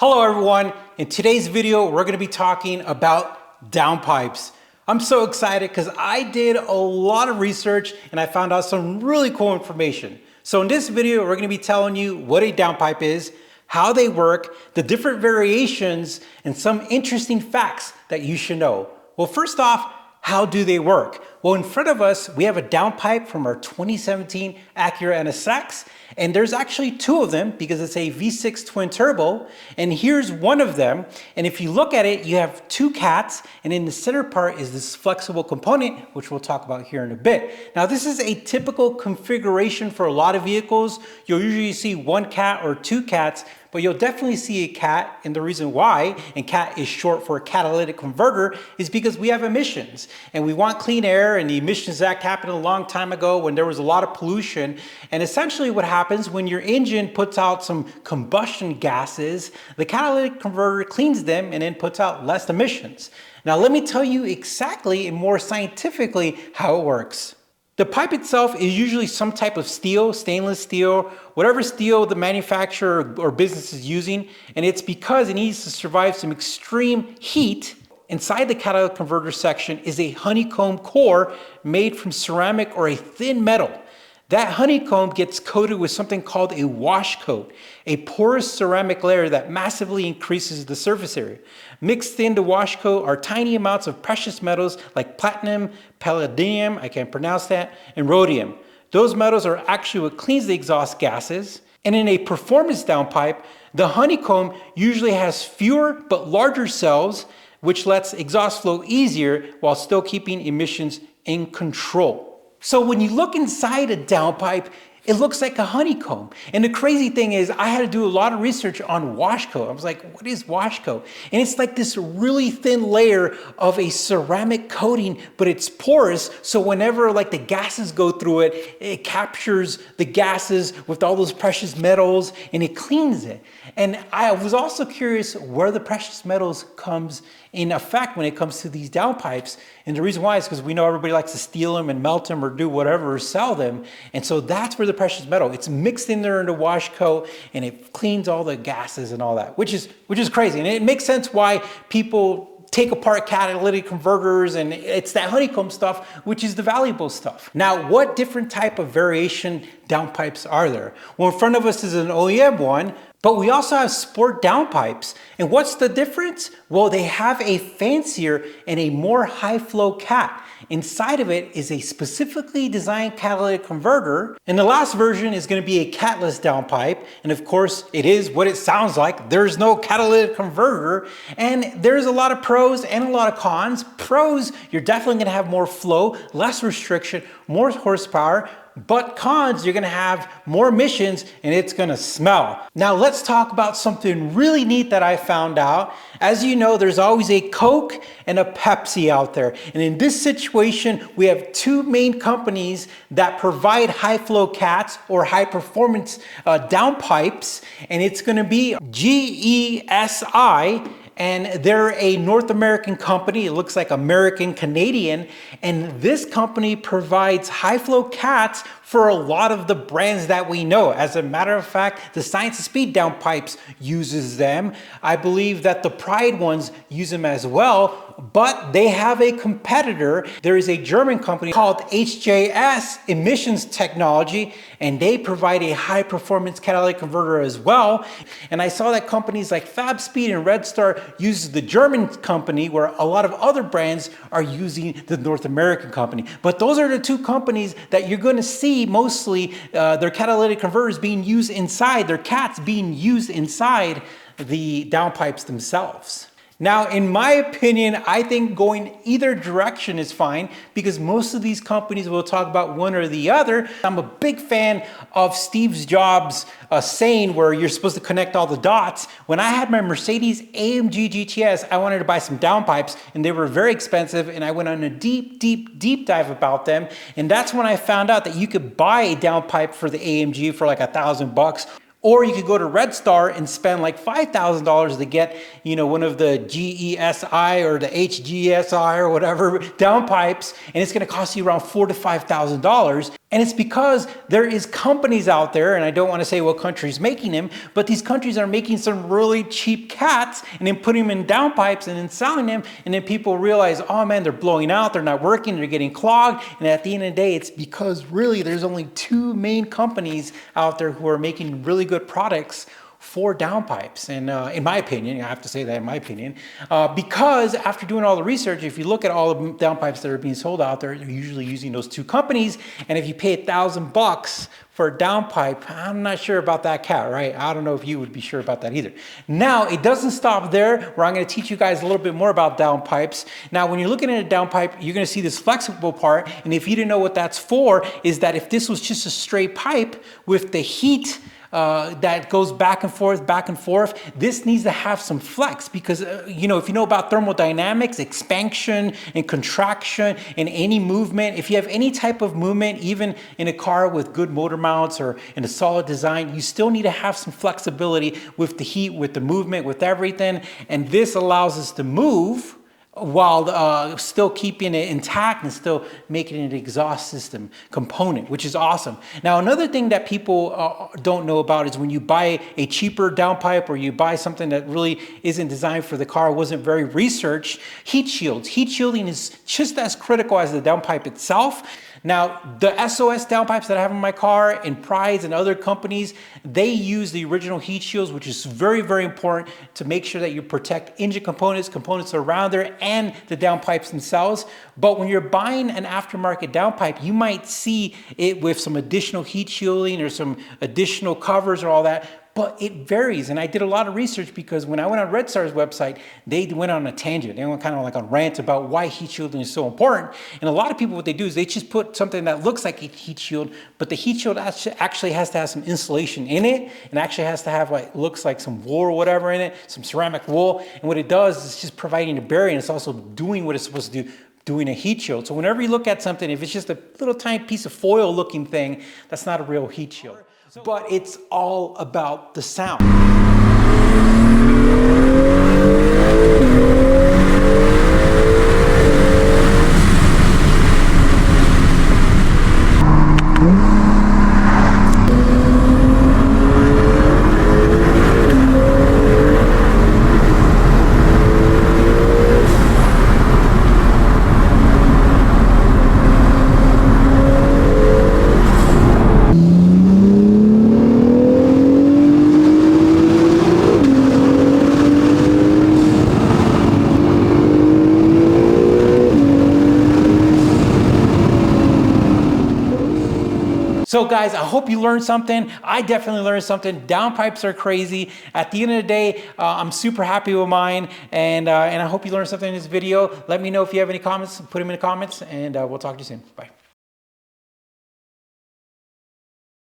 Hello everyone, in today's video we're going to be talking about downpipes. I'm so excited because I did a lot of research and I found out some really cool information. So in this video we're going to be telling you what a downpipe is, how they work, the different variations, and some interesting facts that you should know. Well, first off, how do they work? Well, in front of us, we have a downpipe from our 2017 Acura NSX, and there's actually two of them because it's a V6 twin turbo, and here's one of them. And if you look at it, you have two cats, and in the center part is this flexible component, which we'll talk about here in a bit. Now, this is a typical configuration for a lot of vehicles. You'll usually see one cat or two cats, but you'll definitely see a cat, and the reason why, and cat is short for a catalytic converter, is because we have emissions, and we want clean air, and the Emissions Act happened a long time ago when there was a lot of pollution, and essentially what happens when your engine puts out some combustion gases, the catalytic converter cleans them and then puts out less emissions. Now let me tell you exactly and more scientifically how it works. The pipe itself is usually some type of steel, stainless steel, whatever steel the manufacturer or business is using, and it's because it needs to survive some extreme heat. Inside the catalytic converter section is a honeycomb core made from ceramic or a thin metal. That honeycomb gets coated with something called a Washcoat, a porous ceramic layer that massively increases the surface area. Mixed into Washcoat are tiny amounts of precious metals like platinum, palladium, I can't pronounce that, and rhodium. Those metals are actually what cleans the exhaust gases. And in a performance downpipe, the honeycomb usually has fewer but larger cells, which lets exhaust flow easier while still keeping emissions in control. So when you look inside a downpipe, it looks like a honeycomb. And the crazy thing is I had to do a lot of research on Washcoat. I was like, what is Washcoat? And it's like this really thin layer of a ceramic coating, but it's porous. So whenever like the gases go through it, it captures the gases with all those precious metals and it cleans it. And I was also curious where the precious metals comes in effect when it comes to these downpipes. And the reason why is because we know everybody likes to steal them and melt them or do whatever or sell them. And so that's where the precious metal, it's mixed in there into Washcoat and it cleans all the gases and all that, which is crazy. And it makes sense why people take apart catalytic converters, and it's that honeycomb stuff, which is the valuable stuff. Now, what different type of variation downpipes are there? Well, in front of us is an OEM one, but we also have sport downpipes. And what's the difference? Well, they have a fancier and a more high flow cat. Inside of it is a specifically designed catalytic converter. And the last version is going to be a catless downpipe. And of course, it is what it sounds like. There's no catalytic converter. And there's a lot of pros and a lot of cons. Pros, you're definitely going to have more flow, less restriction, more horsepower. But cons, you're gonna have more emissions and it's gonna smell. Now let's talk about something really neat that I found out. As you know, there's always a Coke and a Pepsi out there. And in this situation, we have two main companies that provide high flow cats or high performance downpipes. And it's gonna be GESI, and they're a North American company. It looks like American Canadian. And this company provides high flow cats for a lot of the brands that we know. As a matter of fact, the Science of Speed downpipes uses them. I believe that the Pride ones use them as well, but they have a competitor. There is a German company called HJS Emissions Technology, and they provide a high performance catalytic converter as well. And I saw that companies like FabSpeed and Red Star uses the German company, where a lot of other brands are using the North American company. But those are the two companies that you're gonna see mostly their catalytic converters being used inside, their cats being used inside the downpipes themselves. Now, in my opinion, I think going either direction is fine because most of these companies will talk about one or the other. I'm a big fan of Steve Jobs' saying where you're supposed to connect all the dots. When I had my Mercedes AMG GTS, I wanted to buy some downpipes and they were very expensive, and I went on a deep dive about them. And that's when I found out that you could buy a downpipe for the AMG for like $1,000. Or you could go to Red Star and spend like $5,000 to get, you know, one of the GESI or the HGSI or whatever downpipes, and it's going to cost you around $4,000 to $5,000. And it's because there is companies out there, and I don't want to say what country's making them, but these countries are making some really cheap cats and then putting them in downpipes and then selling them. And then people realize, oh man, they're blowing out, they're not working, they're getting clogged. And at the end of the day, it's because really there's only two main companies out there who are making really good products for downpipes. And in my opinion, I have to say that in my opinion, because after doing all the research, if you look at all the downpipes that are being sold out there, they're usually using those two companies. And if you pay $1,000 for a downpipe, I'm not sure about that cat, right? I don't know if you would be sure about that either. Now, it doesn't stop there, where I'm going to teach you guys a little bit more about downpipes. Now, when you're looking at a downpipe, you're going to see this flexible part. And if you didn't know what that's for, is that if this was just a straight pipe with the heat that goes back and forth, this needs to have some flex because, you know, if you know about thermodynamics, expansion and contraction and any movement, if you have any type of movement, even in a car with good motor mounts or in a solid design, you still need to have some flexibility with the heat, with the movement, with everything. And this allows us to move while still keeping it intact and still making it an exhaust system component, which is awesome. Now, another thing that people don't know about is when you buy a cheaper downpipe or you buy something that really isn't designed for the car, wasn't very researched, heat shields. Heat shielding is just as critical as the downpipe itself. Now, the SOS downpipes that I have in my car and Pride's and other companies, they use the original heat shields, which is very, very important to make sure that you protect engine components around there, and the downpipes themselves. But when you're buying an aftermarket downpipe, you might see it with some additional heat shielding or some additional covers or all that. But it varies, and I did a lot of research because when I went on Red Star's website, they went on a tangent. They went kind of like on rant about why heat shielding is so important. And a lot of people, what they do is they just put something that looks like a heat shield, but the heat shield actually has to have some insulation in it, and actually has to have like looks like some wool or whatever in it, some ceramic wool. And what it does is just providing a barrier, and it's also doing what it's supposed to do, doing a heat shield. So whenever you look at something, if it's just a little tiny piece of foil looking thing, that's not a real heat shield. But it's all about the sound. So guys, I hope you learned something. I definitely learned something. Downpipes are crazy. At the end of the day, I'm super happy with mine, and I hope you learned something in this video. Let me know if you have any comments, put them in the comments, and we'll talk to you soon. Bye.